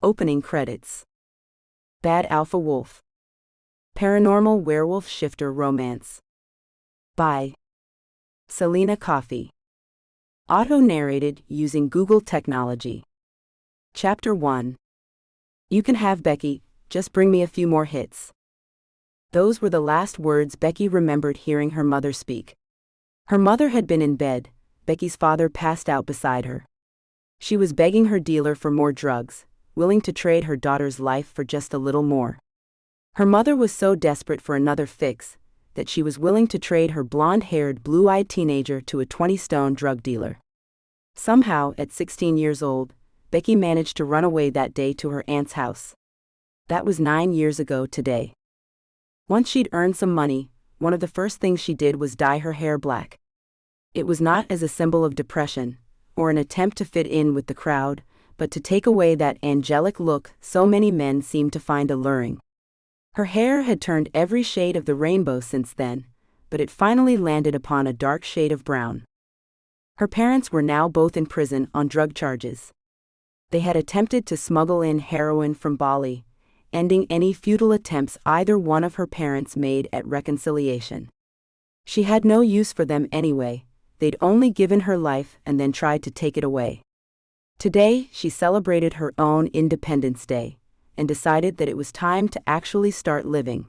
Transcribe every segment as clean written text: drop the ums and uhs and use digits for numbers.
Opening credits. Bad Alpha Wolf. Paranormal Werewolf Shifter Romance. By Selena Coffey. Auto-narrated using Google technology. Chapter 1. You can have Becky, just bring me a few more hits. Those were the last words Becky remembered hearing her mother speak. Her mother had been in bed. Becky's father passed out beside her. She was begging her dealer for more drugs, willing to trade her daughter's life for just a little more. Her mother was so desperate for another fix that she was willing to trade her blonde-haired, blue-eyed teenager to a 20-stone drug dealer. Somehow, at 16 years old, Becky managed to run away that day to her aunt's house. That was 9 years ago today. Once she'd earned some money, one of the first things she did was dye her hair black. It was not as a symbol of depression, or an attempt to fit in with the crowd, but to take away that angelic look so many men seemed to find alluring. Her hair had turned every shade of the rainbow since then, but it finally landed upon a dark shade of brown. Her parents were now both in prison on drug charges. They had attempted to smuggle in heroin from Bali, ending any futile attempts either one of her parents made at reconciliation. She had no use for them anyway. They'd only given her life and then tried to take it away. Today, she celebrated her own Independence Day and decided that it was time to actually start living.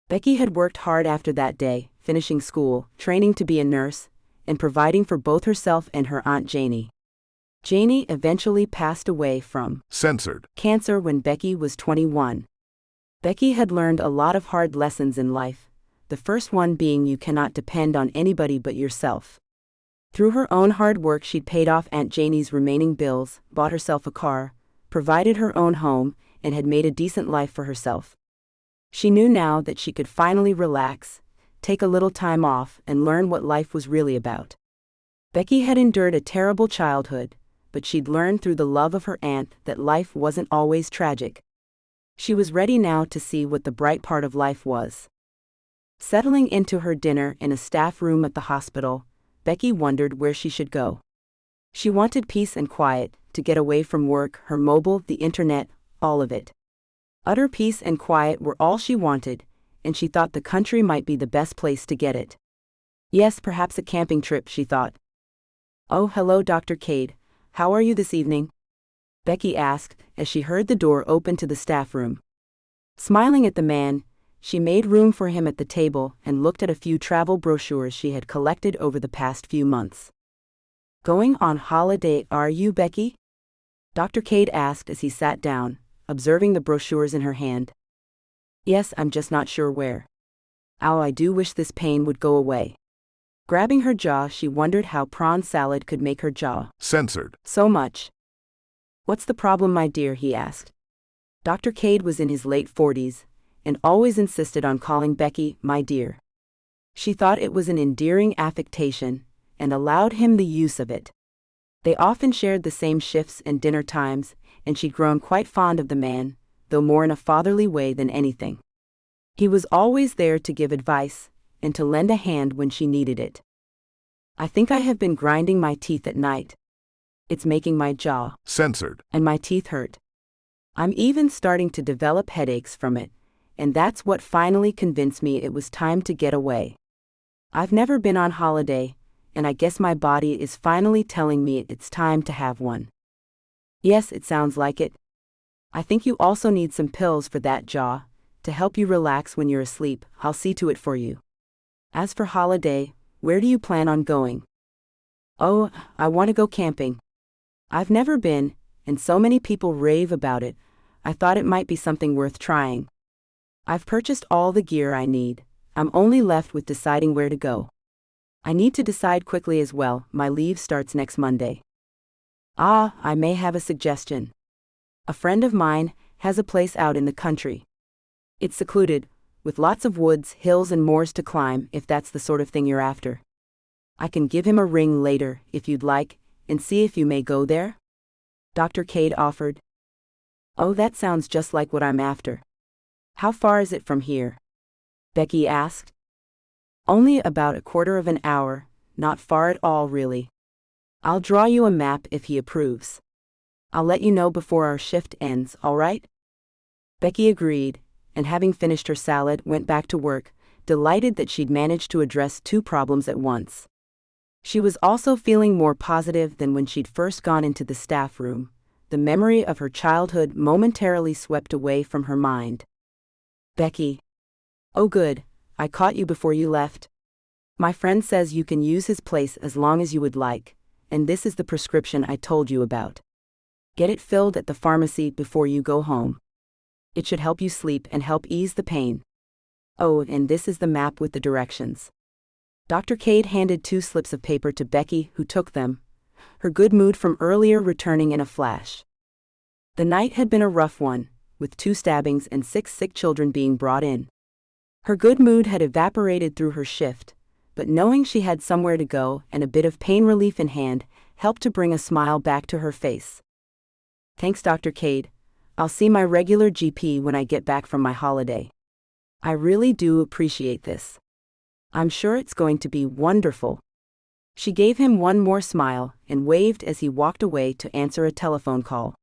Becky had worked hard after that day, finishing school, training to be a nurse, and providing for both herself and her Aunt Janie. Janie eventually passed away from cancer when Becky was 21. Becky had learned a lot of hard lessons in life, the first one being you cannot depend on anybody but yourself. Through her own hard work, she'd paid off Aunt Janie's remaining bills, bought herself a car, provided her own home, and had made a decent life for herself. She knew now that she could finally relax, take a little time off, and learn what life was really about. Becky had endured a terrible childhood, but she'd learned through the love of her aunt that life wasn't always tragic. She was ready now to see what the bright part of life was. Settling into her dinner in a staff room at the hospital, Becky wondered where she should go. She wanted peace and quiet, to get away from work, her mobile, the internet, all of it. Utter peace and quiet were all she wanted, and she thought the country might be the best place to get it. Yes, perhaps a camping trip, she thought. "Oh, hello, Dr. Cade. How are you this evening?" Becky asked, as she heard the door open to the staff room. Smiling at the man, she made room for him at the table and looked at a few travel brochures she had collected over the past few months. "Going on holiday, are you, Becky?" Dr. Cade asked as he sat down, observing the brochures in her hand. "Yes, I'm just not sure where. Oh, I do wish this pain would go away." Grabbing her jaw, she wondered how prawn salad could make her jaw so much. "What's the problem, my dear?" he asked. Dr. Cade was in his late 40s, and always insisted on calling Becky my dear. She thought it was an endearing affectation, and allowed him the use of it. They often shared the same shifts and dinner times, and she'd grown quite fond of the man, though more in a fatherly way than anything. He was always there to give advice, and to lend a hand when she needed it. "I think I have been grinding my teeth at night. It's making my jaw and my teeth hurt. I'm even starting to develop headaches from it, and that's what finally convinced me it was time to get away. I've never been on holiday, and I guess my body is finally telling me it's time to have one." "Yes, it sounds like it. I think you also need some pills for that jaw, to help you relax when you're asleep. I'll see to it for you. As for holiday, where do you plan on going?" "Oh, I want to go camping. I've never been, and so many people rave about it. I thought it might be something worth trying. I've purchased all the gear I need. I'm only left with deciding where to go. I need to decide quickly as well. My leave starts next Monday." "Ah, I may have a suggestion. A friend of mine has a place out in the country. It's secluded, with lots of woods, hills, and moors to climb, if that's the sort of thing you're after. I can give him a ring later, if you'd like, and see if you may go there," Dr. Cade offered. "Oh, that sounds just like what I'm after. How far is it from here?" Becky asked. "Only about a quarter of an hour, not far at all really. I'll draw you a map if he approves." I'll let you know before our shift ends, all right? Becky agreed, and having finished her salad, went back to work, delighted that she'd managed to address two problems at once. She was also feeling more positive than when she'd first gone into the staff room, the memory of her childhood momentarily swept away from her mind. Becky. Oh good, I caught you before you left. My friend says you can use his place as long as you would like, and this is the prescription I told you about. Get it filled at the pharmacy before you go home. It should help you sleep and help ease the pain. Oh, and this is the map with the directions. Dr. Cade handed 2 slips of paper to Becky, who took them, her good mood from earlier returning in a flash. The night had been a rough one, with 2 stabbings and 6 sick children being brought in. Her good mood had evaporated through her shift, but knowing she had somewhere to go and a bit of pain relief in hand helped to bring a smile back to her face. Thanks, Dr. Cade. I'll see my regular GP when I get back from my holiday. I really do appreciate this. I'm sure it's going to be wonderful. She gave him one more smile and waved as he walked away to answer a telephone call.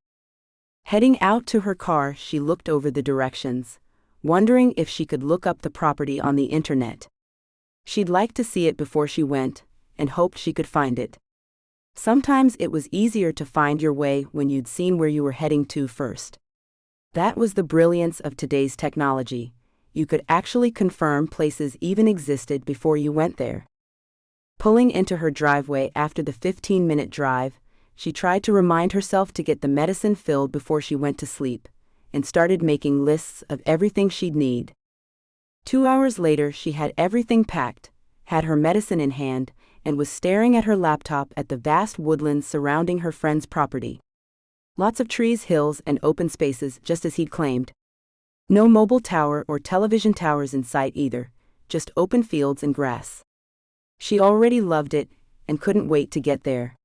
Heading out to her car, she looked over the directions, wondering if she could look up the property on the internet. She'd like to see it before she went, and hoped she could find it. Sometimes it was easier to find your way when you'd seen where you were heading to first. That was the brilliance of today's technology. You could actually confirm places even existed before you went there. Pulling into her driveway after the 15-minute drive, she tried to remind herself to get the medicine filled before she went to sleep, and started making lists of everything she'd need. 2 hours later, she had everything packed, had her medicine in hand, and was staring at her laptop at the vast woodlands surrounding her friend's property. Lots of trees, hills, and open spaces, just as he'd claimed. No mobile tower or television towers in sight either, just open fields and grass. She already loved it, and couldn't wait to get there.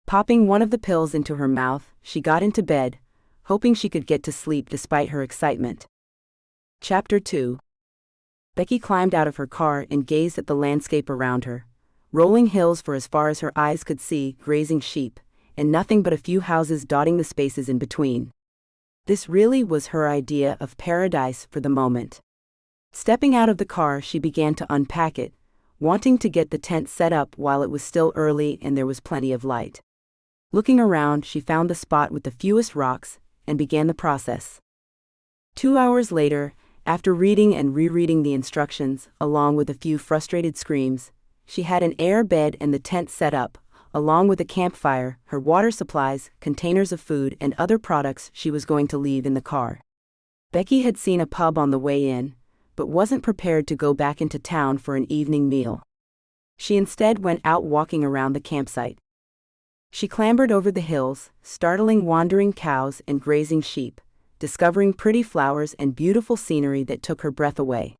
Popping one of the pills into her mouth, she got into bed, hoping she could get to sleep despite her excitement. Chapter 2. Becky climbed out of her car and gazed at the landscape around her. Rolling hills for as far as her eyes could see, grazing sheep, and nothing but a few houses dotting the spaces in between. This really was her idea of paradise for the moment. Stepping out of the car, she began to unpack it, wanting to get the tent set up while it was still early and there was plenty of light. Looking around, she found the spot with the fewest rocks, and began the process. 2 hours later, after reading and rereading the instructions, along with a few frustrated screams, she had an air bed and the tent set up, along with a campfire, her water supplies, containers of food, and other products she was going to leave in the car. Becky had seen a pub on the way in, but wasn't prepared to go back into town for an evening meal. She instead went out walking around the campsite. She clambered over the hills, startling wandering cows and grazing sheep, discovering pretty flowers and beautiful scenery that took her breath away.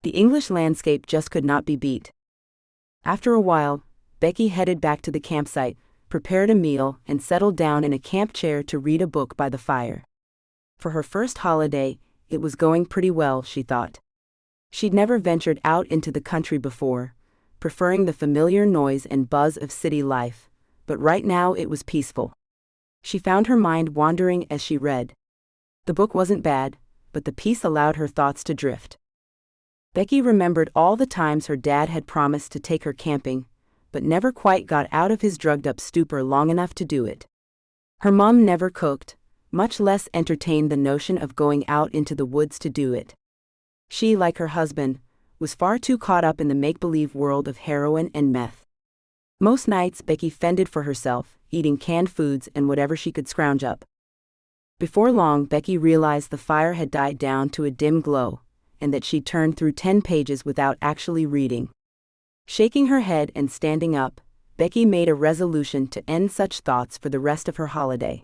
The English landscape just could not be beat. After a while, Becky headed back to the campsite, prepared a meal, and settled down in a camp chair to read a book by the fire. For her first holiday, it was going pretty well, she thought. She'd never ventured out into the country before, preferring the familiar noise and buzz of city life, but right now it was peaceful. She found her mind wandering as she read. The book wasn't bad, but the peace allowed her thoughts to drift. Becky remembered all the times her dad had promised to take her camping, but never quite got out of his drugged-up stupor long enough to do it. Her mom never cooked, much less entertained the notion of going out into the woods to do it. She, like her husband, was far too caught up in the make-believe world of heroin and meth. Most nights Becky fended for herself, eating canned foods and whatever she could scrounge up. Before long, Becky realized the fire had died down to a dim glow, and that she'd turned through 10 pages without actually reading. Shaking her head and standing up, Becky made a resolution to end such thoughts for the rest of her holiday.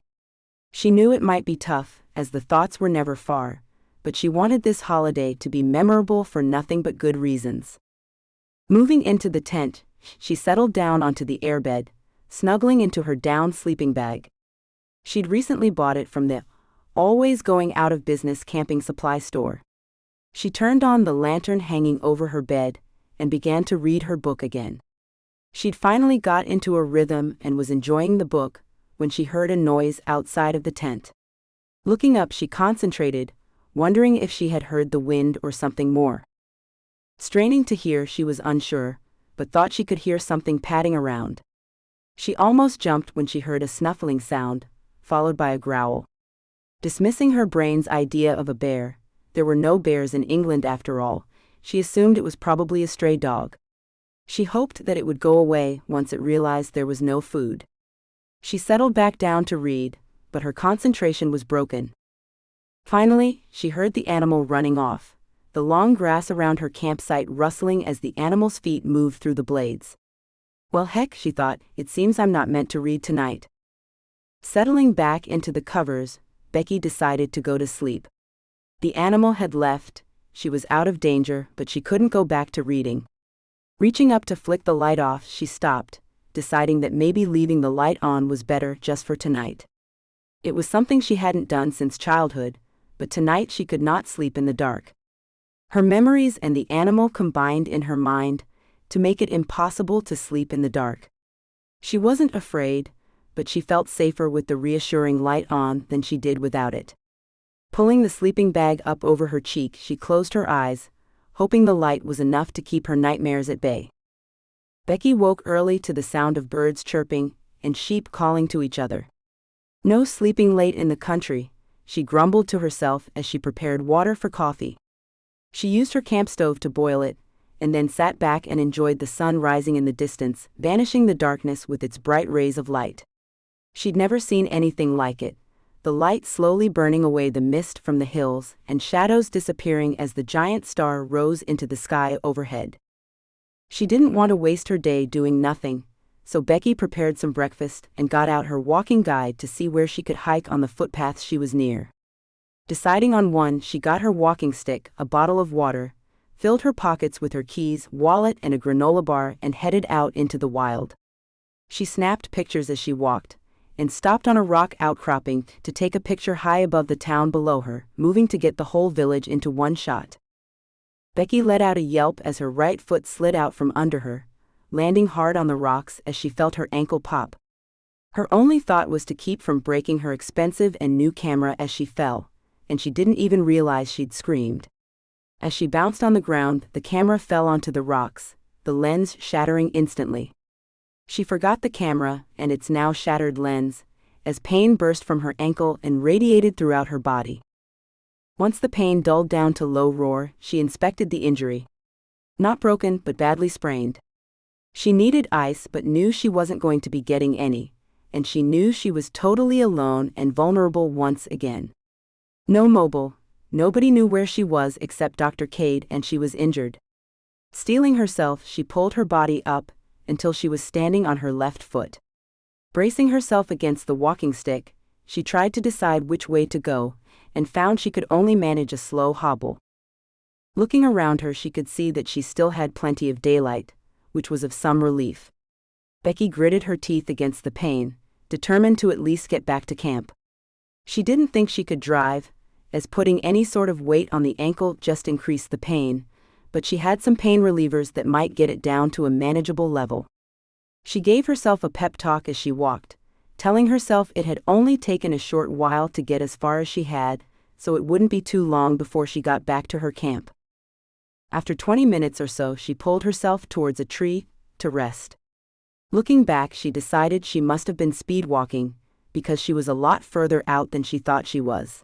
She knew it might be tough, as the thoughts were never far, but she wanted this holiday to be memorable for nothing but good reasons. Moving into the tent, she settled down onto the airbed, snuggling into her down sleeping bag. She'd recently bought it from the always going out of business camping supply store. She turned on the lantern hanging over her bed and began to read her book again. She'd finally got into a rhythm and was enjoying the book, when she heard a noise outside of the tent. Looking up, she concentrated, wondering if she had heard the wind or something more. Straining to hear, she was unsure, but thought she could hear something padding around. She almost jumped when she heard a snuffling sound, followed by a growl. Dismissing her brain's idea of a bear, there were no bears in England after all, she assumed it was probably a stray dog. She hoped that it would go away once it realized there was no food. She settled back down to read, but her concentration was broken. Finally, she heard the animal running off, the long grass around her campsite rustling as the animal's feet moved through the blades. Well, heck, she thought, it seems I'm not meant to read tonight. Settling back into the covers, Becky decided to go to sleep. The animal had left, she was out of danger, but she couldn't go back to reading. Reaching up to flick the light off, she stopped, deciding that maybe leaving the light on was better just for tonight. It was something she hadn't done since childhood, but tonight she could not sleep in the dark. Her memories and the animal combined in her mind to make it impossible to sleep in the dark. She wasn't afraid, but she felt safer with the reassuring light on than she did without it. Pulling the sleeping bag up over her cheek, she closed her eyes, hoping the light was enough to keep her nightmares at bay. Becky woke early to the sound of birds chirping and sheep calling to each other. No sleeping late in the country, she grumbled to herself as she prepared water for coffee. She used her camp stove to boil it, and then sat back and enjoyed the sun rising in the distance, banishing the darkness with its bright rays of light. She'd never seen anything like it, the light slowly burning away the mist from the hills and shadows disappearing as the giant star rose into the sky overhead. She didn't want to waste her day doing nothing, so Becky prepared some breakfast and got out her walking guide to see where she could hike on the footpaths she was near. Deciding on one, she got her walking stick, a bottle of water, filled her pockets with her keys, wallet, and a granola bar and headed out into the wild. She snapped pictures as she walked, and stopped on a rock outcropping to take a picture high above the town below her, moving to get the whole village into one shot. Becky let out a yelp as her right foot slid out from under her, landing hard on the rocks as she felt her ankle pop. Her only thought was to keep from breaking her expensive and new camera as she fell, and she didn't even realize she'd screamed. As she bounced on the ground, the camera fell onto the rocks, the lens shattering instantly. She forgot the camera and its now shattered lens, as pain burst from her ankle and radiated throughout her body. Once the pain dulled down to low roar, she inspected the injury. Not broken, but badly sprained. She needed ice but knew she wasn't going to be getting any, and she knew she was totally alone and vulnerable once again. No mobile, nobody knew where she was except Dr. Cade, and she was injured. Steeling herself, she pulled her body up until she was standing on her left foot. Bracing herself against the walking stick, she tried to decide which way to go, and found she could only manage a slow hobble. Looking around her, she could see that she still had plenty of daylight, which was of some relief. Becky gritted her teeth against the pain, determined to at least get back to camp. She didn't think she could drive, as putting any sort of weight on the ankle just increased the pain, but she had some pain relievers that might get it down to a manageable level. She gave herself a pep talk as she walked, telling herself it had only taken a short while to get as far as she had, so it wouldn't be too long before she got back to her camp. After 20 minutes or so, she pulled herself towards a tree to rest. Looking back, she decided she must have been speed walking, because she was a lot further out than she thought she was.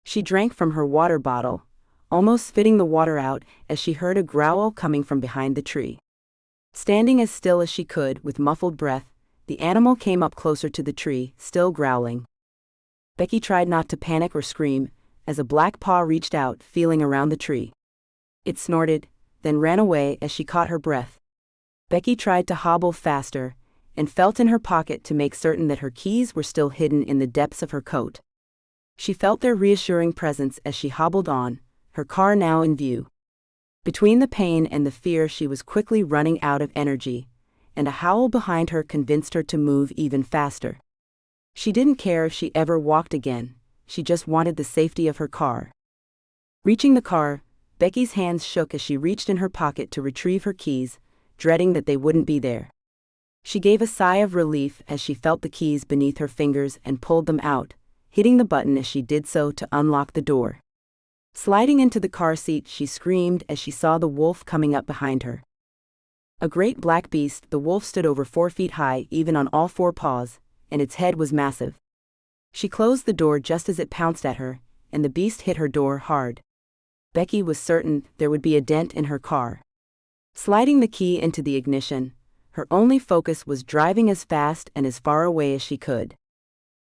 She drank from her water bottle, almost spitting the water out as she heard a growl coming from behind the tree. Standing as still as she could with muffled breath, the animal came up closer to the tree, still growling. Becky tried not to panic or scream, as a black paw reached out, feeling around the tree. It snorted, then ran away as she caught her breath. Becky tried to hobble faster, and felt in her pocket to make certain that her keys were still hidden in the depths of her coat. She felt their reassuring presence as she hobbled on, her car now in view. Between the pain and the fear, she was quickly running out of energy, and a howl behind her convinced her to move even faster. She didn't care if she ever walked again, she just wanted the safety of her car. Reaching the car, Becky's hands shook as she reached in her pocket to retrieve her keys, dreading that they wouldn't be there. She gave a sigh of relief as she felt the keys beneath her fingers and pulled them out, hitting the button as she did so to unlock the door. Sliding into the car seat, she screamed as she saw the wolf coming up behind her. A great black beast, the wolf stood over 4 feet high, even on all 4 paws, and its head was massive. She closed the door just as it pounced at her, and the beast hit her door hard. Becky was certain there would be a dent in her car. Sliding the key into the ignition, her only focus was driving as fast and as far away as she could.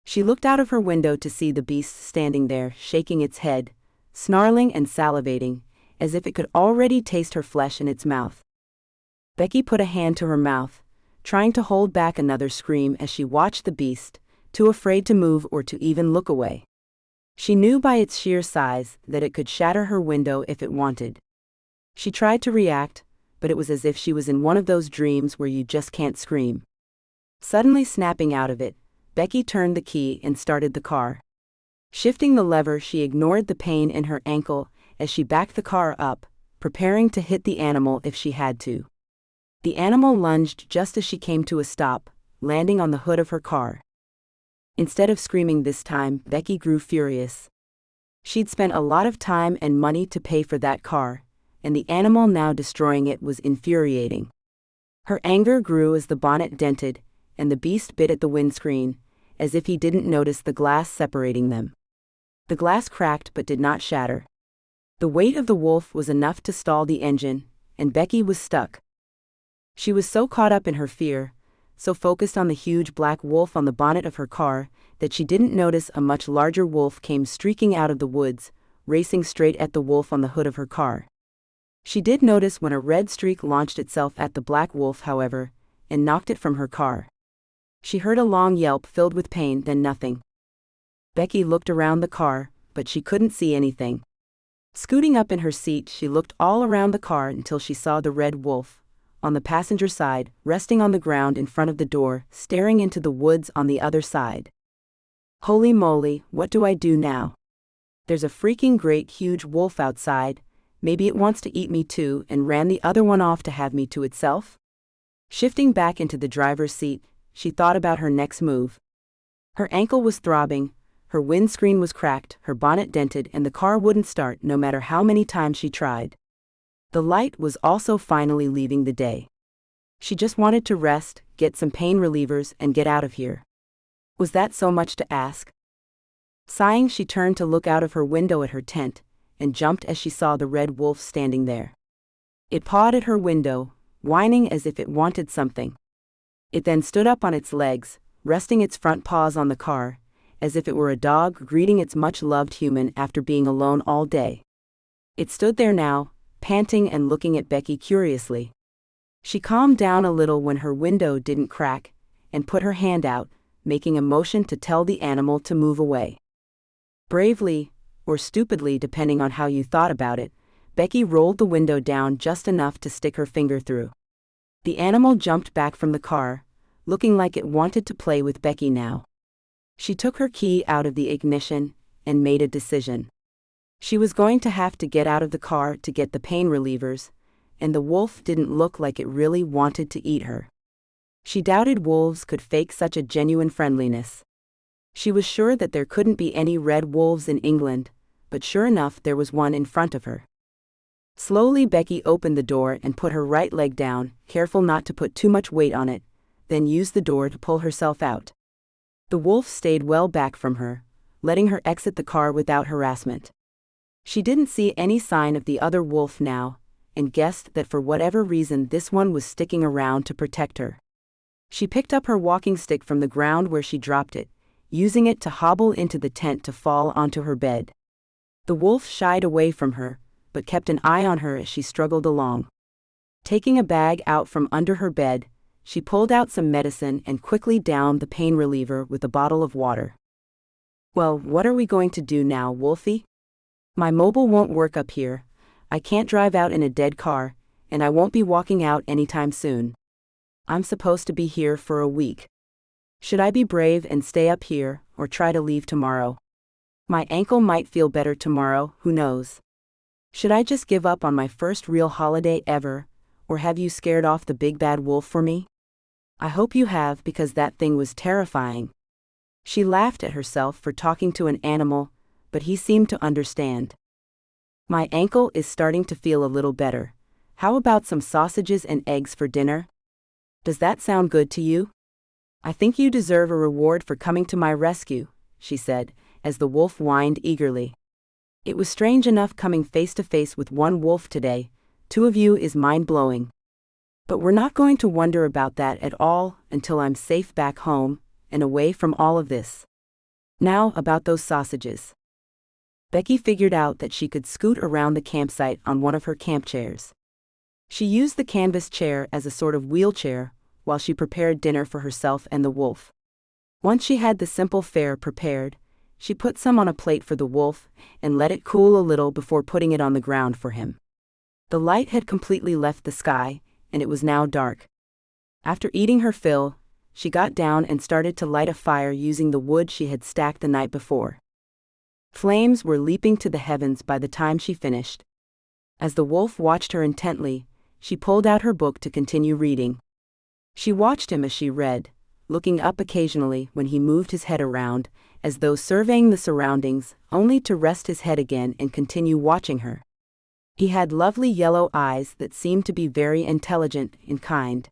She looked out of her window to see the beast standing there, shaking its head, snarling and salivating, as if it could already taste her flesh in its mouth. Becky put a hand to her mouth, trying to hold back another scream as she watched the beast, too afraid to move or to even look away. She knew by its sheer size that it could shatter her window if it wanted. She tried to react, but it was as if she was in one of those dreams where you just can't scream. Suddenly snapping out of it, Becky turned the key and started the car. Shifting the lever, she ignored the pain in her ankle as she backed the car up, preparing to hit the animal if she had to. The animal lunged just as she came to a stop, landing on the hood of her car. Instead of screaming this time, Becky grew furious. She'd spent a lot of time and money to pay for that car, and the animal now destroying it was infuriating. Her anger grew as the bonnet dented, and the beast bit at the windscreen, as if he didn't notice the glass separating them. The glass cracked but did not shatter. The weight of the wolf was enough to stall the engine, and Becky was stuck. She was so caught up in her fear, so focused on the huge black wolf on the bonnet of her car, that she didn't notice a much larger wolf came streaking out of the woods, racing straight at the wolf on the hood of her car. She did notice when a red streak launched itself at the black wolf, however, and knocked it from her car. She heard a long yelp filled with pain, then nothing. Becky looked around the car, but she couldn't see anything. Scooting up in her seat, she looked all around the car until she saw the red wolf, on the passenger side, resting on the ground in front of the door, staring into the woods on the other side. Holy moly, what do I do now? There's a freaking great huge wolf outside, maybe it wants to eat me too and ran the other one off to have me to itself? Shifting back into the driver's seat, she thought about her next move. Her ankle was throbbing, her windscreen was cracked, her bonnet dented, and the car wouldn't start no matter how many times she tried. The light was also finally leaving the day. She just wanted to rest, get some pain relievers, and get out of here. Was that so much to ask? Sighing, she turned to look out of her window at her tent, and jumped as she saw the red wolf standing there. It pawed at her window, whining as if it wanted something. It then stood up on its legs, resting its front paws on the car, as if it were a dog greeting its much-loved human after being alone all day. It stood there now, panting and looking at Becky curiously. She calmed down a little when her window didn't crack, and put her hand out, making a motion to tell the animal to move away. Bravely, or stupidly depending on how you thought about it, Becky rolled the window down just enough to stick her finger through. The animal jumped back from the car, looking like it wanted to play with Becky now. She took her key out of the ignition, and made a decision. She was going to have to get out of the car to get the pain relievers, and the wolf didn't look like it really wanted to eat her. She doubted wolves could fake such a genuine friendliness. She was sure that there couldn't be any red wolves in England, but sure enough there was one in front of her. Slowly Becky opened the door and put her right leg down, careful not to put too much weight on it, then used the door to pull herself out. The wolf stayed well back from her, letting her exit the car without harassment. She didn't see any sign of the other wolf now, and guessed that for whatever reason this one was sticking around to protect her. She picked up her walking stick from the ground where she dropped it, using it to hobble into the tent to fall onto her bed. The wolf shied away from her, but kept an eye on her as she struggled along. Taking a bag out from under her bed, she pulled out some medicine and quickly downed the pain reliever with a bottle of water. Well, what are we going to do now, Wolfie? My mobile won't work up here, I can't drive out in a dead car, and I won't be walking out anytime soon. I'm supposed to be here for a week. Should I be brave and stay up here, or try to leave tomorrow? My ankle might feel better tomorrow, who knows? Should I just give up on my first real holiday ever, or have you scared off the big bad wolf for me? I hope you have, because that thing was terrifying. She laughed at herself for talking to an animal, but he seemed to understand. My ankle is starting to feel a little better. How about some sausages and eggs for dinner? Does that sound good to you? I think you deserve a reward for coming to my rescue, she said, as the wolf whined eagerly. It was strange enough coming face to face with one wolf today. Two of you is mind-blowing. But we're not going to wonder about that at all until I'm safe back home and away from all of this. Now about those sausages. Becky figured out that she could scoot around the campsite on one of her camp chairs. She used the canvas chair as a sort of wheelchair while she prepared dinner for herself and the wolf. Once she had the simple fare prepared, she put some on a plate for the wolf and let it cool a little before putting it on the ground for him. The light had completely left the sky, and it was now dark. After eating her fill, she got down and started to light a fire using the wood she had stacked the night before. Flames were leaping to the heavens by the time she finished. As the wolf watched her intently, she pulled out her book to continue reading. She watched him as she read, looking up occasionally when he moved his head around, as though surveying the surroundings, only to rest his head again and continue watching her. He had lovely yellow eyes that seemed to be very intelligent and kind.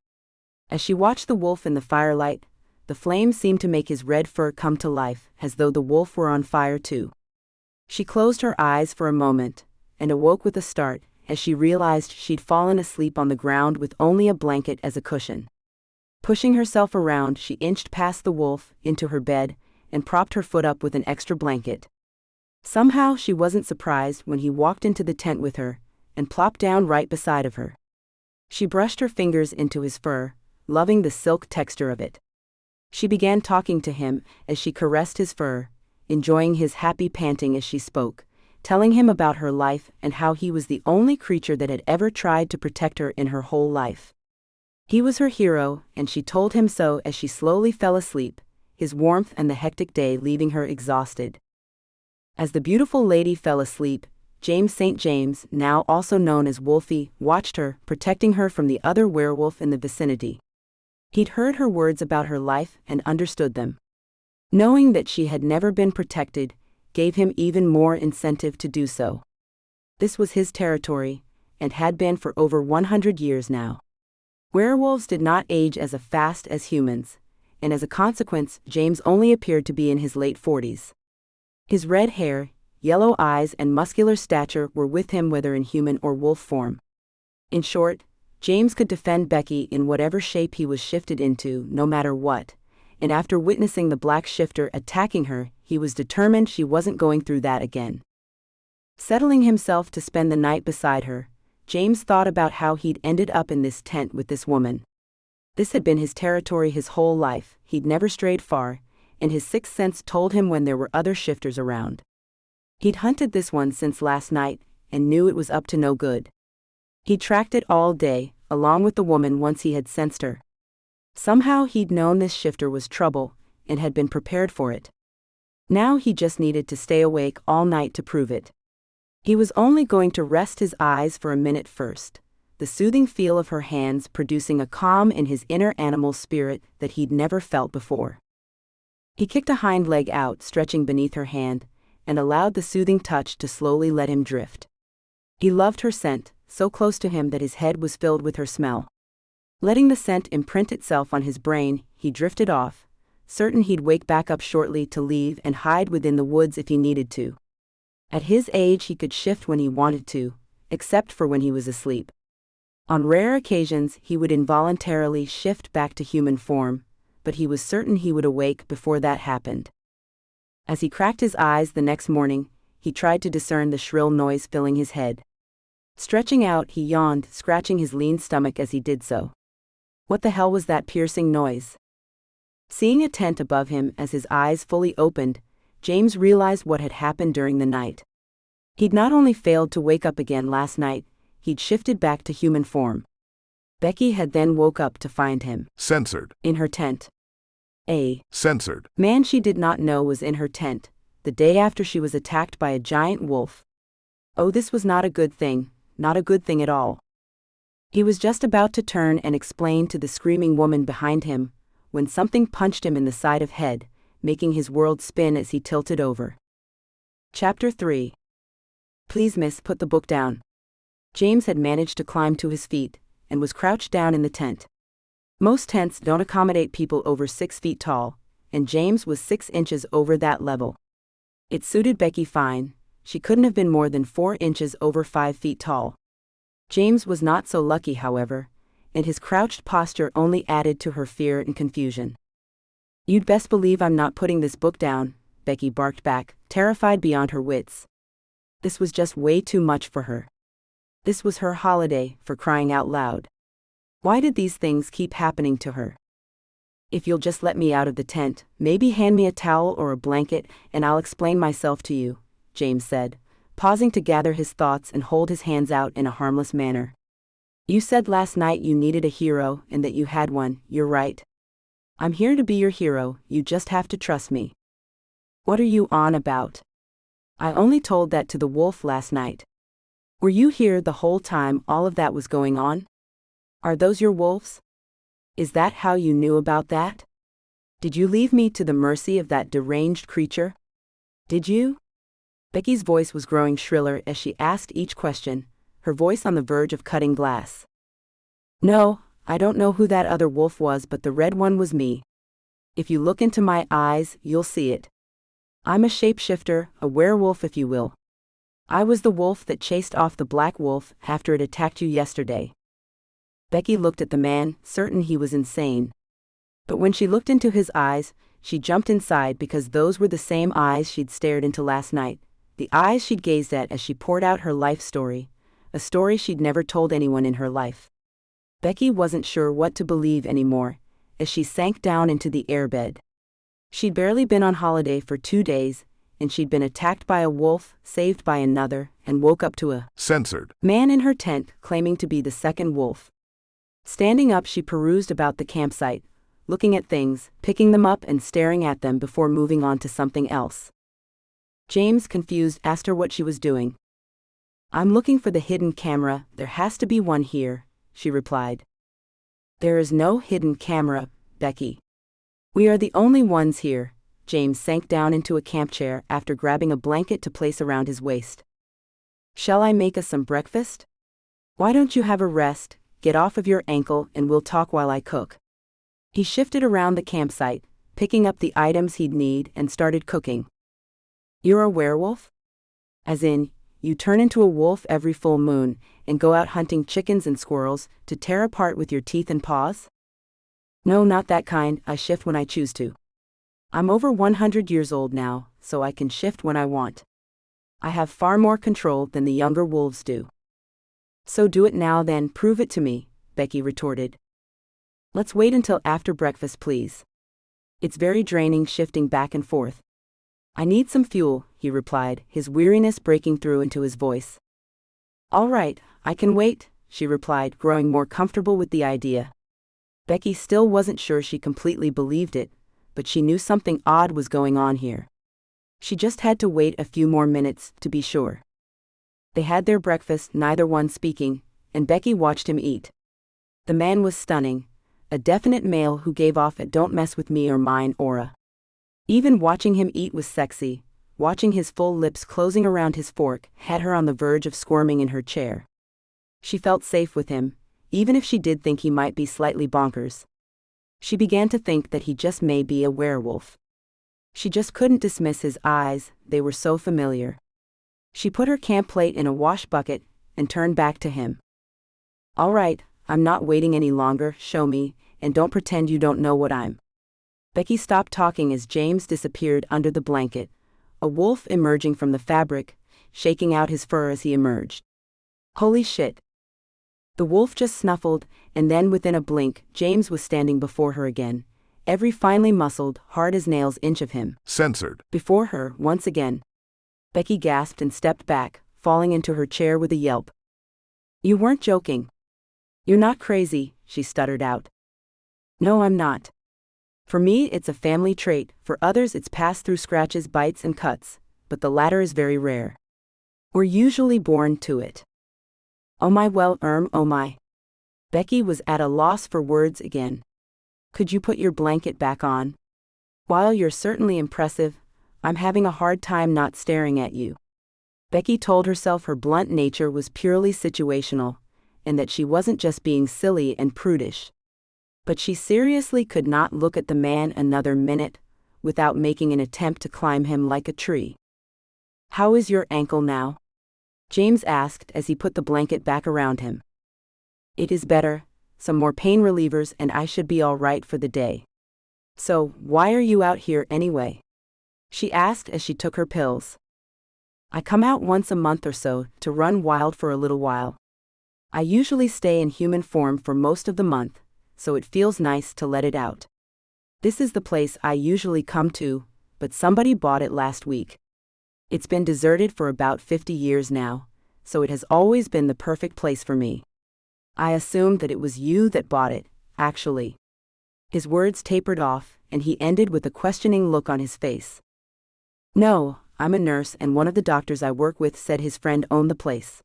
As she watched the wolf in the firelight, the flames seemed to make his red fur come to life, as though the wolf were on fire too. She closed her eyes for a moment, and awoke with a start, as she realized she'd fallen asleep on the ground with only a blanket as a cushion. Pushing herself around, she inched past the wolf, into her bed, and propped her foot up with an extra blanket. Somehow she wasn't surprised when he walked into the tent with her, and plopped down right beside of her. She brushed her fingers into his fur, loving the silk texture of it. She began talking to him as she caressed his fur, enjoying his happy panting as she spoke, telling him about her life and how he was the only creature that had ever tried to protect her in her whole life. He was her hero, and she told him so as she slowly fell asleep, his warmth and the hectic day leaving her exhausted. As the beautiful lady fell asleep, James St. James, now also known as Wolfie, watched her, protecting her from the other werewolf in the vicinity. He'd heard her words about her life and understood them. Knowing that she had never been protected gave him even more incentive to do so. This was his territory, and had been for over 100 years now. Werewolves did not age as fast as humans, and as a consequence, James only appeared to be in his late 40s. His red hair, yellow eyes and muscular stature were with him whether in human or wolf form. In short, James could defend Becky in whatever shape he was shifted into, no matter what, and after witnessing the black shifter attacking her, he was determined she wasn't going through that again. Settling himself to spend the night beside her, James thought about how he'd ended up in this tent with this woman. This had been his territory his whole life, he'd never strayed far, and his sixth sense told him when there were other shifters around. He'd hunted this one since last night, and knew it was up to no good. He tracked it all day, along with the woman once he had sensed her. Somehow he'd known this shifter was trouble, and had been prepared for it. Now he just needed to stay awake all night to prove it. He was only going to rest his eyes for a minute first, the soothing feel of her hands producing a calm in his inner animal spirit that he'd never felt before. He kicked a hind leg out, stretching beneath her hand, and allowed the soothing touch to slowly let him drift. He loved her scent, so close to him that his head was filled with her smell. Letting the scent imprint itself on his brain, he drifted off, certain he'd wake back up shortly to leave and hide within the woods if he needed to. At his age he could shift when he wanted to, except for when he was asleep. On rare occasions he would involuntarily shift back to human form, but he was certain he would awake before that happened. As he cracked his eyes the next morning, he tried to discern the shrill noise filling his head. Stretching out, he yawned, scratching his lean stomach as he did so. What the hell was that piercing noise? Seeing a tent above him as his eyes fully opened, James realized what had happened during the night. He'd not only failed to wake up again last night, he'd shifted back to human form. Becky had then woke up to find him censored in her tent. A censored man she did not know was in her tent, the day after she was attacked by a giant wolf. Oh, this was not a good thing, not a good thing at all. He was just about to turn and explain to the screaming woman behind him, when something punched him in the side of head, making his world spin as he tilted over. Chapter 3. Please miss, put the book down. James had managed to climb to his feet, and was crouched down in the tent. Most tents don't accommodate people over 6 feet tall, and James was 6 inches over that level. It suited Becky fine, she couldn't have been more than 4 inches over 5 feet tall. James was not so lucky, however, and his crouched posture only added to her fear and confusion. You'd best believe I'm not putting this book down, Becky barked back, terrified beyond her wits. This was just way too much for her. This was her holiday, for crying out loud. Why did these things keep happening to her? If you'll just let me out of the tent, maybe hand me a towel or a blanket, and I'll explain myself to you, James said, pausing to gather his thoughts and hold his hands out in a harmless manner. You said last night you needed a hero and that you had one, you're right. I'm here to be your hero, you just have to trust me. What are you on about? I only told that to the wolf last night. Were you here the whole time all of that was going on? Are those your wolves? Is that how you knew about that? Did you leave me to the mercy of that deranged creature? Did you? Becky's voice was growing shriller as she asked each question, her voice on the verge of cutting glass. No, I don't know who that other wolf was, but the red one was me. If you look into my eyes, you'll see it. I'm a shapeshifter, a werewolf if you will. I was the wolf that chased off the black wolf after it attacked you yesterday. Becky looked at the man, certain he was insane. But when she looked into his eyes, she jumped inside because those were the same eyes she'd stared into last night, the eyes she'd gazed at as she poured out her life story, a story she'd never told anyone in her life. Becky wasn't sure what to believe anymore, as she sank down into the airbed. She'd barely been on holiday for 2 days, and she'd been attacked by a wolf, saved by another, and woke up to a censored man in her tent claiming to be the second wolf. Standing up, she perused about the campsite, looking at things, picking them up and staring at them before moving on to something else. James, confused, asked her what she was doing. I'm looking for the hidden camera, there has to be one here, she replied. There is no hidden camera, Becky. We are the only ones here. James sank down into a camp chair after grabbing a blanket to place around his waist. Shall I make us some breakfast? Why don't you have a rest, get off of your ankle, and we'll talk while I cook. He shifted around the campsite, picking up the items he'd need and started cooking. You're a werewolf? As in, you turn into a wolf every full moon and go out hunting chickens and squirrels to tear apart with your teeth and paws? No, not that kind, I shift when I choose to. I'm over 100 years old now, so I can shift when I want. I have far more control than the younger wolves do. So do it now then, prove it to me, Becky retorted. Let's wait until after breakfast, please. It's very draining shifting back and forth. I need some fuel, he replied, his weariness breaking through into his voice. All right, I can wait, she replied, growing more comfortable with the idea. Becky still wasn't sure she completely believed it, but she knew something odd was going on here. She just had to wait a few more minutes to be sure. They had their breakfast, neither one speaking, and Becky watched him eat. The man was stunning, a definite male who gave off a don't mess with me or mine aura. Even watching him eat was sexy, watching his full lips closing around his fork had her on the verge of squirming in her chair. She felt safe with him, even if she did think he might be slightly bonkers. She began to think that he just may be a werewolf. She just couldn't dismiss his eyes, they were so familiar. She put her camp plate in a wash bucket and turned back to him. All right, I'm not waiting any longer, show me, and don't pretend you don't know what I'm. Becky stopped talking as James disappeared under the blanket, a wolf emerging from the fabric, shaking out his fur as he emerged. Holy shit. The wolf just snuffled, and then within a blink, James was standing before her again, every finely muscled, hard-as-nails inch of him censored before her, once again. Becky gasped and stepped back, falling into her chair with a yelp. You weren't joking. You're not crazy, she stuttered out. No, I'm not. For me, it's a family trait, for others it's passed through scratches, bites, and cuts, but the latter is very rare. We're usually born to it. Oh my, well, oh my. Becky was at a loss for words again. Could you put your blanket back on? While you're certainly impressive, I'm having a hard time not staring at you. Becky told herself her blunt nature was purely situational, and that she wasn't just being silly and prudish. But she seriously could not look at the man another minute without making an attempt to climb him like a tree. How is your ankle now? James asked as he put the blanket back around him. It is better, some more pain relievers and I should be all right for the day. So, why are you out here anyway? She asked as she took her pills. I come out once a month or so to run wild for a little while. I usually stay in human form for most of the month, so it feels nice to let it out. This is the place I usually come to, but somebody bought it last week. It's been deserted for about 50 years now, so it has always been the perfect place for me. I assumed that it was you that bought it, actually. His words tapered off, and he ended with a questioning look on his face. No, I'm a nurse and one of the doctors I work with said his friend owned the place.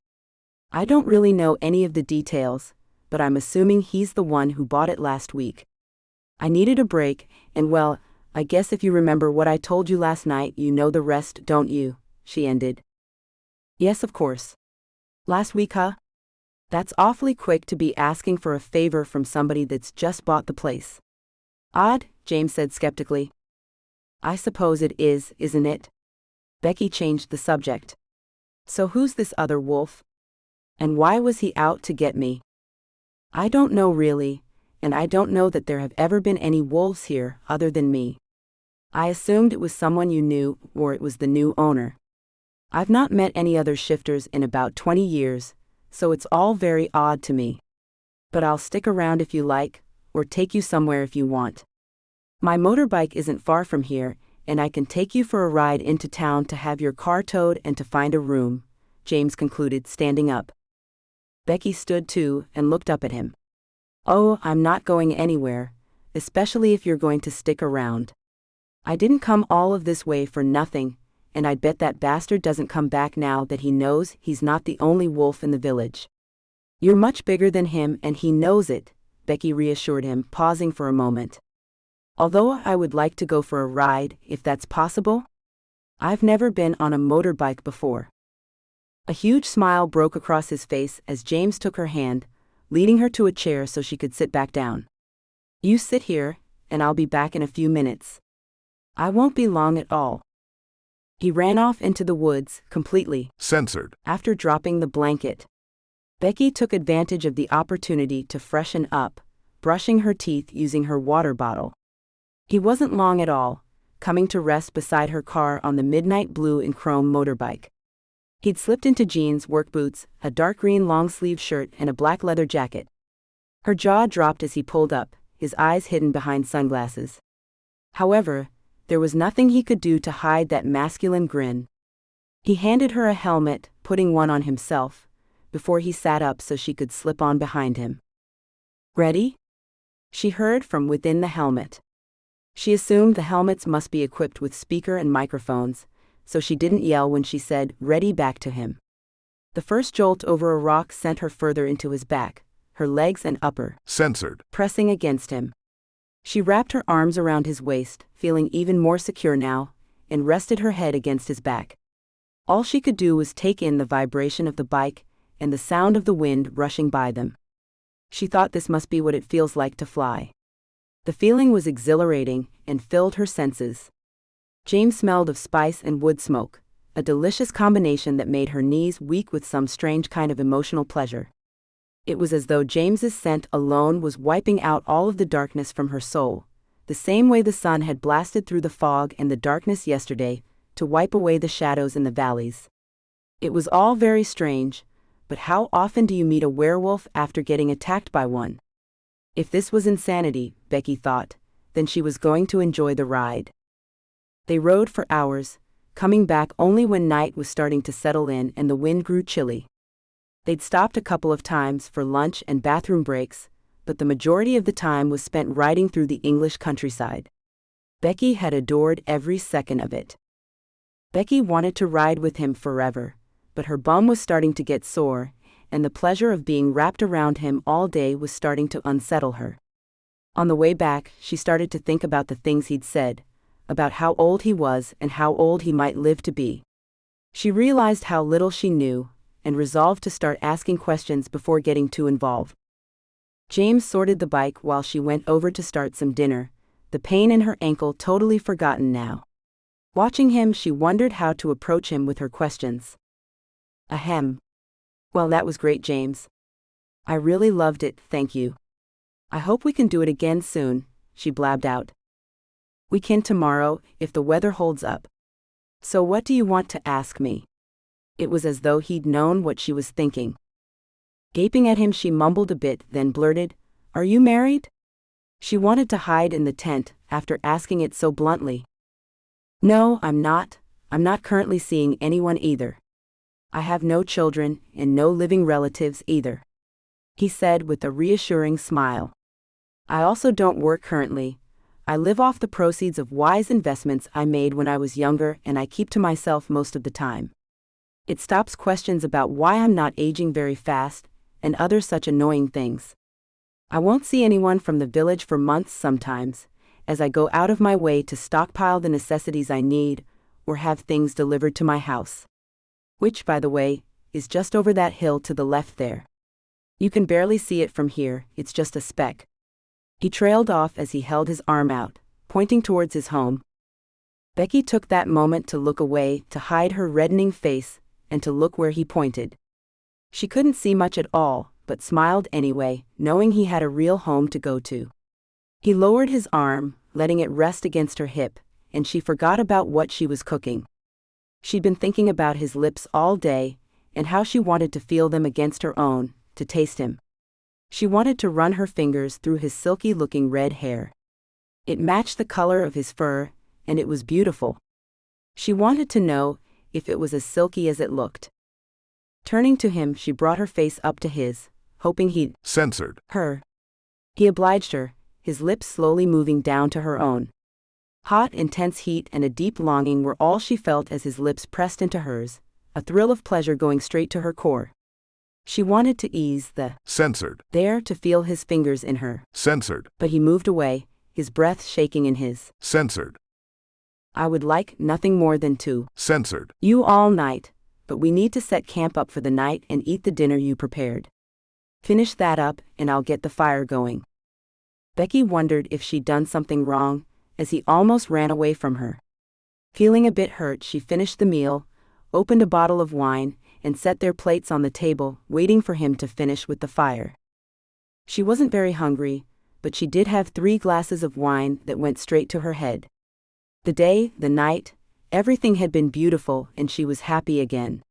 I don't really know any of the details, but I'm assuming he's the one who bought it last week. I needed a break, and well, I guess if you remember what I told you last night, you know the rest, don't you? She ended. Yes, of course. Last week, huh? That's awfully quick to be asking for a favor from somebody that's just bought the place. Odd, James said skeptically. I suppose it is, isn't it? Becky changed the subject. So who's this other wolf? And why was he out to get me? I don't know really, and I don't know that there have ever been any wolves here other than me. I assumed it was someone you knew, or it was the new owner. I've not met any other shifters in about 20 years, so it's all very odd to me. But I'll stick around if you like, or take you somewhere if you want. My motorbike isn't far from here, and I can take you for a ride into town to have your car towed and to find a room, James concluded, standing up. Becky stood too and looked up at him. Oh, I'm not going anywhere, especially if you're going to stick around. I didn't come all of this way for nothing, and I'd bet that bastard doesn't come back now that he knows he's not the only wolf in the village. You're much bigger than him and he knows it, Becky reassured him, pausing for a moment. Although I would like to go for a ride, if that's possible. I've never been on a motorbike before. A huge smile broke across his face as James took her hand, leading her to a chair so she could sit back down. You sit here, and I'll be back in a few minutes. I won't be long at all. He ran off into the woods, completely censored. After dropping the blanket. Becky took advantage of the opportunity to freshen up, brushing her teeth using her water bottle. He wasn't long at all, coming to rest beside her car on the midnight blue and chrome motorbike. He'd slipped into jeans, work boots, a dark green long-sleeve shirt and a black leather jacket. Her jaw dropped as he pulled up, his eyes hidden behind sunglasses. However, there was nothing he could do to hide that masculine grin. He handed her a helmet, putting one on himself, before he sat up so she could slip on behind him. Ready? She heard from within the helmet. She assumed the helmets must be equipped with speaker and microphones, so she didn't yell when she said, ready, back to him. The first jolt over a rock sent her further into his back, her legs and upper censored. Pressing against him. She wrapped her arms around his waist, feeling even more secure now, and rested her head against his back. All she could do was take in the vibration of the bike and the sound of the wind rushing by them. She thought this must be what it feels like to fly. The feeling was exhilarating and filled her senses. James smelled of spice and wood smoke, a delicious combination that made her knees weak with some strange kind of emotional pleasure. It was as though James's scent alone was wiping out all of the darkness from her soul, the same way the sun had blasted through the fog and the darkness yesterday to wipe away the shadows in the valleys. It was all very strange, but how often do you meet a werewolf after getting attacked by one? If this was insanity, Becky thought, then she was going to enjoy the ride. They rode for hours, coming back only when night was starting to settle in and the wind grew chilly. They'd stopped a couple of times for lunch and bathroom breaks, but the majority of the time was spent riding through the English countryside. Becky had adored every second of it. Becky wanted to ride with him forever, but her bum was starting to get sore, and the pleasure of being wrapped around him all day was starting to unsettle her. On the way back, she started to think about the things he'd said, about how old he was and how old he might live to be. She realized how little she knew, and resolved to start asking questions before getting too involved. James sorted the bike while she went over to start some dinner, the pain in her ankle totally forgotten now. Watching him, she wondered how to approach him with her questions. Ahem. Well, that was great, James. I really loved it, thank you. I hope we can do it again soon, she blabbed out. We can tomorrow, if the weather holds up. So what do you want to ask me? It was as though he'd known what she was thinking. Gaping at him, she mumbled a bit, then blurted, Are you married? She wanted to hide in the tent, after asking it so bluntly. No, I'm not. I'm not currently seeing anyone either. I have no children, and no living relatives either, he said with a reassuring smile. I also don't work currently. I live off the proceeds of wise investments I made when I was younger, and I keep to myself most of the time. It stops questions about why I'm not aging very fast, and other such annoying things. I won't see anyone from the village for months sometimes, as I go out of my way to stockpile the necessities I need, or have things delivered to my house. Which, by the way, is just over that hill to the left there. You can barely see it from here, it's just a speck. He trailed off as he held his arm out, pointing towards his home. Becky took that moment to look away, to hide her reddening face, and to look where he pointed. She couldn't see much at all, but smiled anyway, knowing he had a real home to go to. He lowered his arm, letting it rest against her hip, and she forgot about what she was cooking. She'd been thinking about his lips all day, and how she wanted to feel them against her own, to taste him. She wanted to run her fingers through his silky-looking red hair. It matched the color of his fur, and it was beautiful. She wanted to know if it was as silky as it looked. Turning to him, she brought her face up to his, hoping he'd censored her. He obliged her, his lips slowly moving down to her own. Hot, intense heat and a deep longing were all she felt as his lips pressed into hers, a thrill of pleasure going straight to her core. She wanted to ease the censored there to feel his fingers in her. Censored. But he moved away, his breath shaking in his. Censored. I would like nothing more than to Censored. You all night, but we need to set camp up for the night and eat the dinner you prepared. Finish that up, and I'll get the fire going. Becky wondered if she'd done something wrong, as he almost ran away from her. Feeling a bit hurt, she finished the meal, opened a bottle of wine, and set their plates on the table, waiting for him to finish with the fire. She wasn't very hungry, but she did have 3 glasses of wine that went straight to her head. The day, the night, everything had been beautiful, and she was happy again.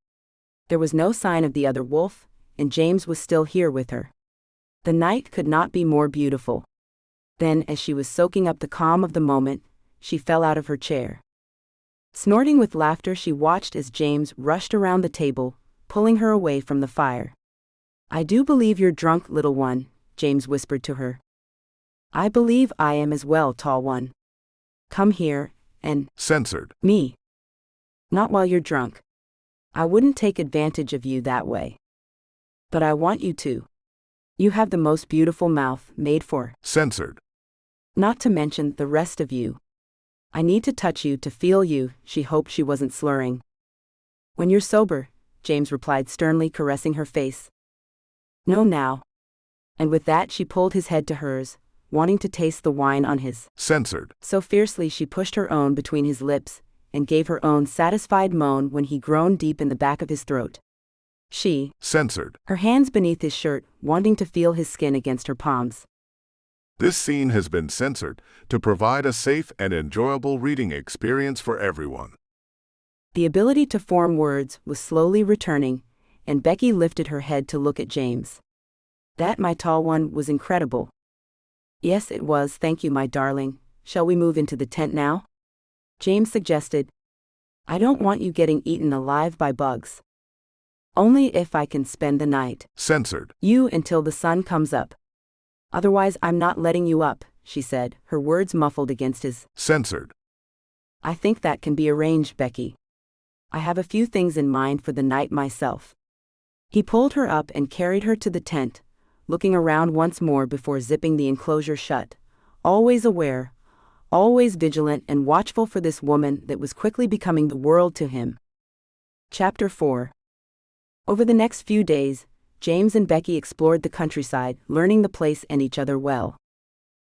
There was no sign of the other wolf, and James was still here with her. The night could not be more beautiful. Then, as she was soaking up the calm of the moment, she fell out of her chair. Snorting with laughter, she watched as James rushed around the table, pulling her away from the fire. I do believe you're drunk, little one, James whispered to her. I believe I am as well, tall one. Come here, and censored me. Not while you're drunk. I wouldn't take advantage of you that way. But I want you to. You have the most beautiful mouth made for censored. Not to mention the rest of you. I need to touch you to feel you, she hoped she wasn't slurring. When you're sober, James replied sternly, caressing her face. No now. And with that she pulled his head to hers, wanting to taste the wine on his. Censored. So fiercely she pushed her own between his lips, and gave her own satisfied moan when he groaned deep in the back of his throat. She. Censored. Her hands beneath his shirt, wanting to feel his skin against her palms. This scene has been censored to provide a safe and enjoyable reading experience for everyone. The ability to form words was slowly returning, and Becky lifted her head to look at James. That, my tall one, was incredible. Yes, it was, thank you, my darling. Shall we move into the tent now? James suggested. I don't want you getting eaten alive by bugs. Only if I can spend the night. Censored. You until the sun comes up. Otherwise I'm not letting you up, she said, her words muffled against his. Censored. I think that can be arranged, Becky. I have a few things in mind for the night myself. He pulled her up and carried her to the tent, looking around once more before zipping the enclosure shut, always aware, always vigilant and watchful for this woman that was quickly becoming the world to him. Chapter 4. Over the next few days, James and Becky explored the countryside, learning the place and each other well.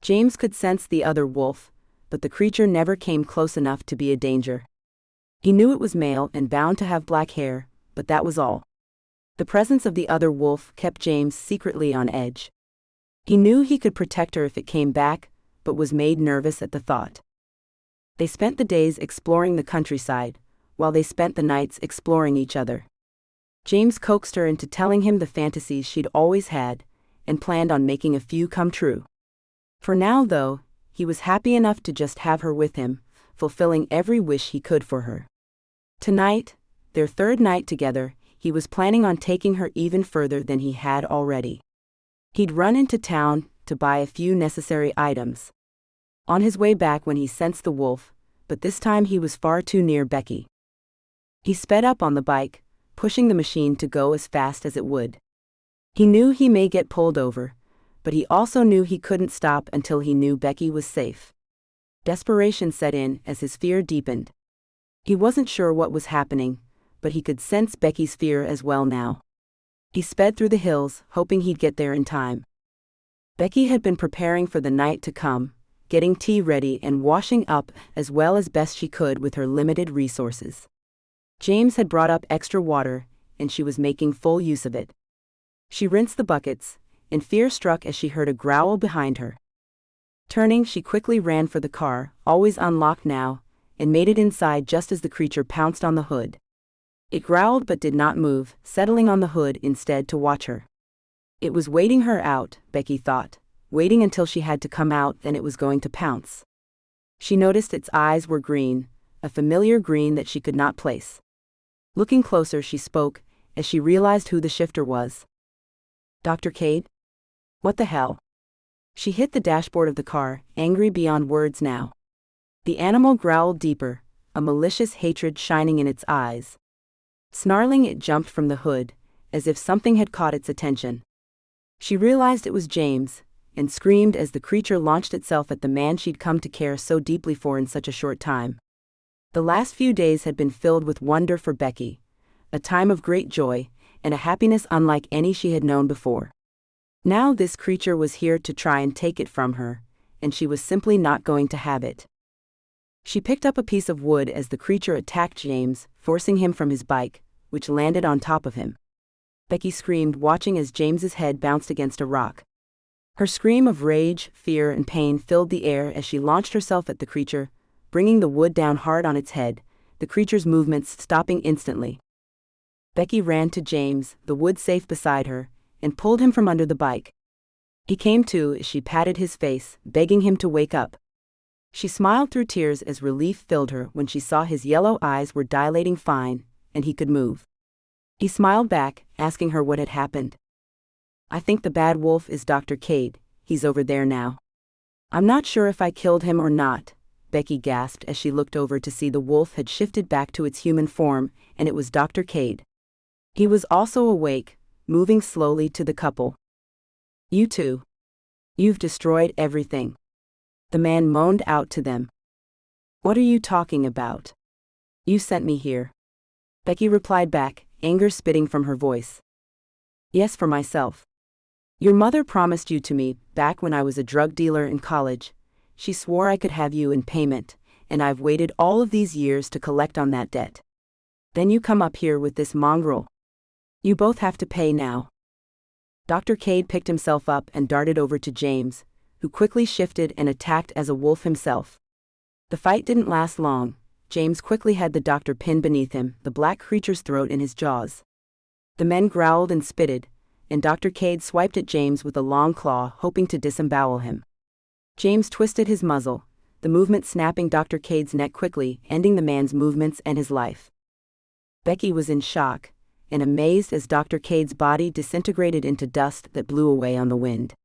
James could sense the other wolf, but the creature never came close enough to be a danger. He knew it was male and bound to have black hair, but that was all. The presence of the other wolf kept James secretly on edge. He knew he could protect her if it came back, but was made nervous at the thought. They spent the days exploring the countryside, while they spent the nights exploring each other. James coaxed her into telling him the fantasies she'd always had, and planned on making a few come true. For now, though, he was happy enough to just have her with him, fulfilling every wish he could for her. Tonight, their third night together, he was planning on taking her even further than he had already. He'd run into town to buy a few necessary items. On his way back when he sensed the wolf, but this time he was far too near Becky. He sped up on the bike, pushing the machine to go as fast as it would. He knew he may get pulled over, but he also knew he couldn't stop until he knew Becky was safe. Desperation set in as his fear deepened. He wasn't sure what was happening, but he could sense Becky's fear as well now. He sped through the hills, hoping he'd get there in time. Becky had been preparing for the night to come, getting tea ready and washing up as well as best she could with her limited resources. James had brought up extra water, and she was making full use of it. She rinsed the buckets, and fear struck as she heard a growl behind her. Turning, she quickly ran for the car, always unlocked now, and made it inside just as the creature pounced on the hood. It growled but did not move, settling on the hood instead to watch her. It was waiting her out, Becky thought, waiting until she had to come out, then it was going to pounce. She noticed its eyes were green, a familiar green that she could not place. Looking closer, she spoke, as she realized who the shifter was. "Dr. Cade? What the hell?" She hit the dashboard of the car, angry beyond words now. The animal growled deeper, a malicious hatred shining in its eyes. Snarling, it jumped from the hood, as if something had caught its attention. She realized it was James, and screamed as the creature launched itself at the man she'd come to care so deeply for in such a short time. The last few days had been filled with wonder for Becky, a time of great joy, and a happiness unlike any she had known before. Now this creature was here to try and take it from her, and she was simply not going to have it. She picked up a piece of wood as the creature attacked James, forcing him from his bike, which landed on top of him. Becky screamed, watching as James's head bounced against a rock. Her scream of rage, fear, and pain filled the air as she launched herself at the creature, bringing the wood down hard on its head, the creature's movements stopping instantly. Becky ran to James, the wood safe beside her, and pulled him from under the bike. He came to as she patted his face, begging him to wake up. She smiled through tears as relief filled her when she saw his yellow eyes were dilating fine, and he could move. He smiled back, asking her what had happened. "I think the bad wolf is Dr. Cade. He's over there now." "I'm not sure if I killed him or not," Becky gasped as she looked over to see the wolf had shifted back to its human form, and it was Dr. Cade. He was also awake, moving slowly to the couple. "You two. You've destroyed everything," the man moaned out to them. "What are you talking about?" "You sent me here," Becky replied back, anger spitting from her voice. "Yes, for myself. Your mother promised you to me, back when I was a drug dealer in college. She swore I could have you in payment, and I've waited all of these years to collect on that debt. Then you come up here with this mongrel. You both have to pay now." Dr. Cade picked himself up and darted over to James, who quickly shifted and attacked as a wolf himself. The fight didn't last long. James quickly had the doctor pinned beneath him, the black creature's throat in his jaws. The men growled and spitted, and Dr. Cade swiped at James with a long claw, hoping to disembowel him. James twisted his muzzle, the movement snapping Dr. Cade's neck quickly, ending the man's movements and his life. Becky was in shock, and amazed as Dr. Cade's body disintegrated into dust that blew away on the wind.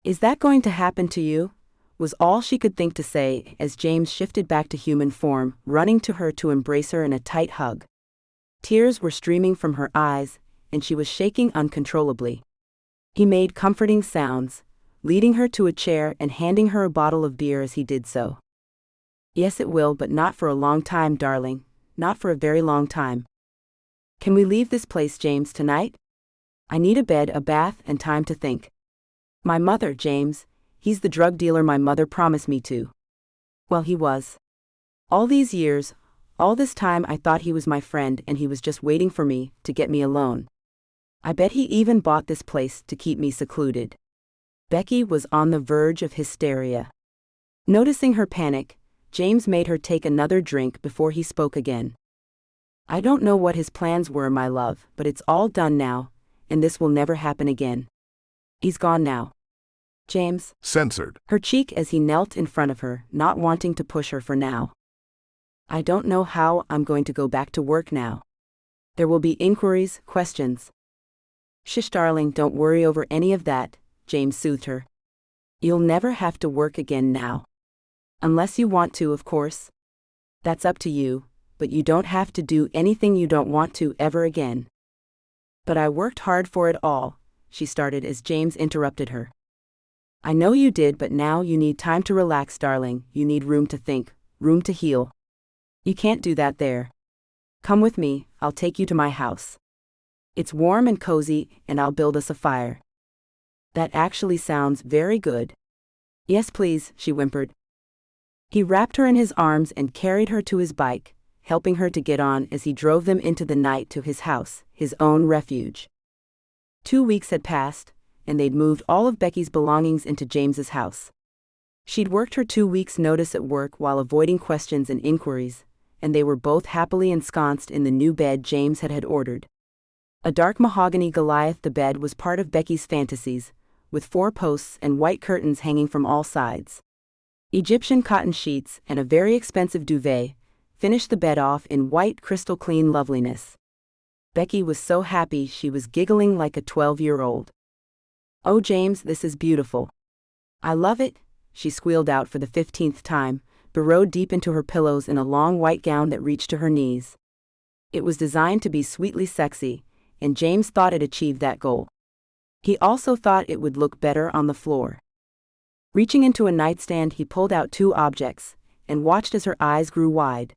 "Is that going to happen to you?" was all she could think to say as James shifted back to human form, running to her to embrace her in a tight hug. Tears were streaming from her eyes, and she was shaking uncontrollably. He made comforting sounds, leading her to a chair and handing her a bottle of beer as he did so. "Yes, it will, but not for a long time, darling, not for a very long time. Can we leave this place, James, tonight? I need a bed, a bath, and time to think. My mother, James, he's the drug dealer my mother promised me to. Well, he was. All these years, all this time I thought he was my friend and he was just waiting for me, to get me alone. I bet he even bought this place to keep me secluded." Becky was on the verge of hysteria. Noticing her panic, James made her take another drink before he spoke again. "I don't know what his plans were, my love, but it's all done now, and this will never happen again. He's gone now." James censored her cheek as he knelt in front of her, not wanting to push her for now. "I don't know how I'm going to go back to work now. There will be inquiries, questions." "Shush, darling, don't worry over any of that," James soothed her. "You'll never have to work again now. Unless you want to, of course. That's up to you, but you don't have to do anything you don't want to ever again." "But I worked hard for it all," she started as James interrupted her. "I know you did, but now you need time to relax, darling. You need room to think, room to heal. You can't do that there. Come with me, I'll take you to my house. It's warm and cozy, and I'll build us a fire." "That actually sounds very good." "Yes, please," she whimpered. He wrapped her in his arms and carried her to his bike, helping her to get on as he drove them into the night to his house, his own refuge. 2 weeks had passed, and they'd moved all of Becky's belongings into James's house. She'd worked her 2 weeks' notice at work while avoiding questions and inquiries, and they were both happily ensconced in the new bed James had ordered. A dark mahogany Goliath, the bed was part of Becky's fantasies, with 4 posts and white curtains hanging from all sides. Egyptian cotton sheets and a very expensive duvet finished the bed off in white crystal-clean loveliness. Becky was so happy she was giggling like a 12-year-old. "Oh, James, this is beautiful. I love it," she squealed out for the 15th time, burrowed deep into her pillows in a long white gown that reached to her knees. It was designed to be sweetly sexy, and James thought it achieved that goal. He also thought it would look better on the floor. Reaching into a nightstand, he pulled out 2 objects, and watched as her eyes grew wide.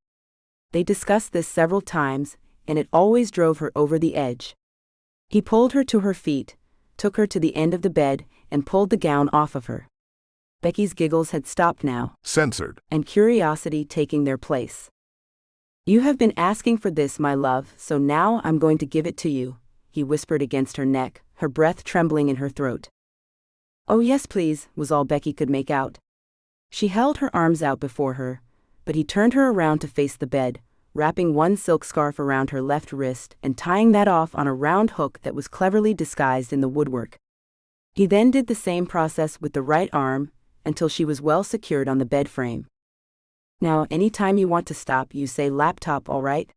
They discussed this several times, and it always drove her over the edge. He pulled her to her feet, took her to the end of the bed, and pulled the gown off of her. Becky's giggles had stopped now, censored and curiosity taking their place. "You have been asking for this, my love, so now I'm going to give it to you," he whispered against her neck, her breath trembling in her throat. "Oh yes, please," was all Becky could make out. She held her arms out before her, but he turned her around to face the bed, wrapping one silk scarf around her left wrist and tying that off on a round hook that was cleverly disguised in the woodwork. He then did the same process with the right arm, until she was well secured on the bed frame. "Now, anytime you want to stop, you say laptop, all right?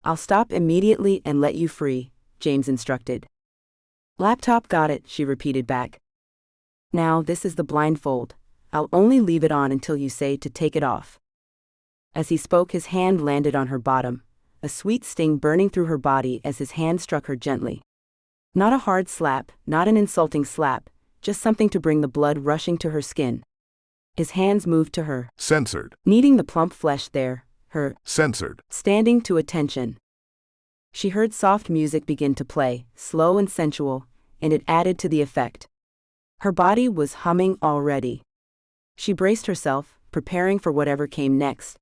I'll stop immediately and let you free," James instructed. "Laptop, got it," she repeated back. "Now, this is the blindfold. I'll only leave it on until you say to take it off." As he spoke, his hand landed on her bottom, a sweet sting burning through her body as his hand struck her gently. Not a hard slap, not an insulting slap, just something to bring the blood rushing to her skin. His hands moved to her, censored kneading the plump flesh there, her censored standing to attention. She heard soft music begin to play, slow and sensual, and it added to the effect. Her body was humming already. She braced herself, preparing for whatever came next.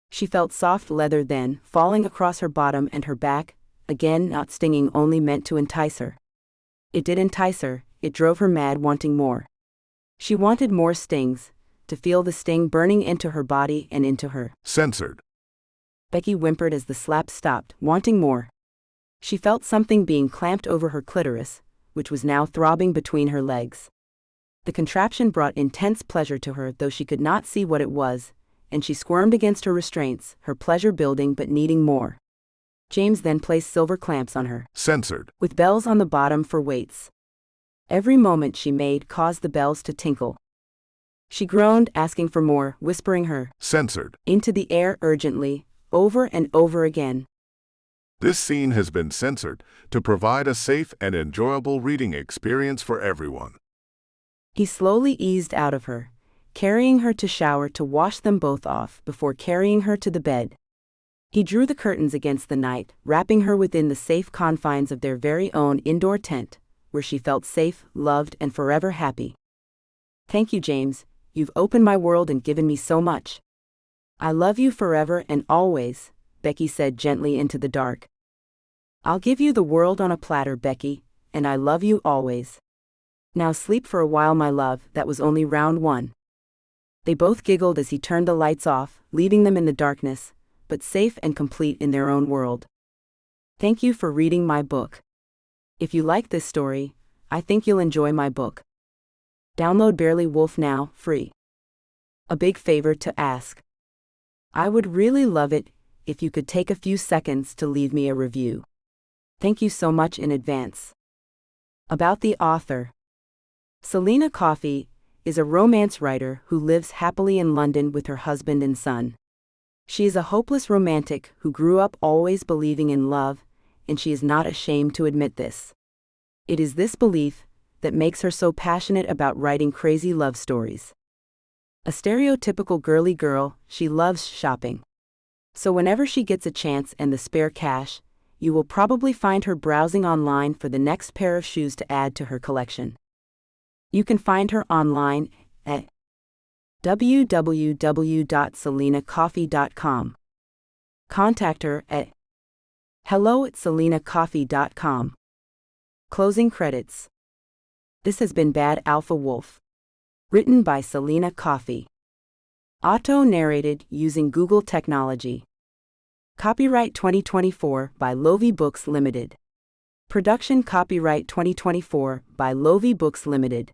She felt soft leather then, falling across her bottom and her back, again not stinging, only meant to entice her. It did entice her, it drove her mad, wanting more. She wanted more stings, to feel the sting burning into her body and into her. censored Becky whimpered as the slap stopped, wanting more. She felt something being clamped over her clitoris, which was now throbbing between her legs. The contraption brought intense pleasure to her, though she could not see what it was, and she squirmed against her restraints, her pleasure building but needing more. James then placed silver clamps on her, censored with bells on the bottom for weights. Every moment she made caused the bells to tinkle. She groaned, asking for more, whispering her censored into the air urgently, over and over again. This scene has been censored to provide a safe and enjoyable reading experience for everyone. He slowly eased out of her, carrying her to shower to wash them both off before carrying her to the bed. He drew the curtains against the night, wrapping her within the safe confines of their very own indoor tent, where she felt safe, loved, and forever happy. Thank you, James. You've opened my world and given me so much. I love you forever and always, Becky said gently into the dark. I'll give you the world on a platter, Becky, and I love you always. Now sleep for a while, my love. That was only round one. They both giggled as he turned the lights off, leaving them in the darkness, but safe and complete in their own world. Thank you for reading my book. If you like this story, I think you'll enjoy my book. Download Werewolf now, free. A big favor to ask. I would really love it if you could take a few seconds to leave me a review. Thank you so much in advance. About the author. Selina Coffey is a romance writer who lives happily in London with her husband and son. She is a hopeless romantic who grew up always believing in love, and she is not ashamed to admit this. It is this belief that makes her so passionate about writing crazy love stories. A stereotypical girly girl, she loves shopping. So whenever she gets a chance and the spare cash, you will probably find her browsing online for the next pair of shoes to add to her collection. You can find her online at www.selinacoffey.com. Contact her at hello@selinacoffey.com. Closing credits. This has been Bad Alpha Wolf. Written by Selina Coffey. Auto-narrated using Google technology. Copyright 2024 by Lovey Books Limited. Production copyright 2024 by Lovey Books Limited.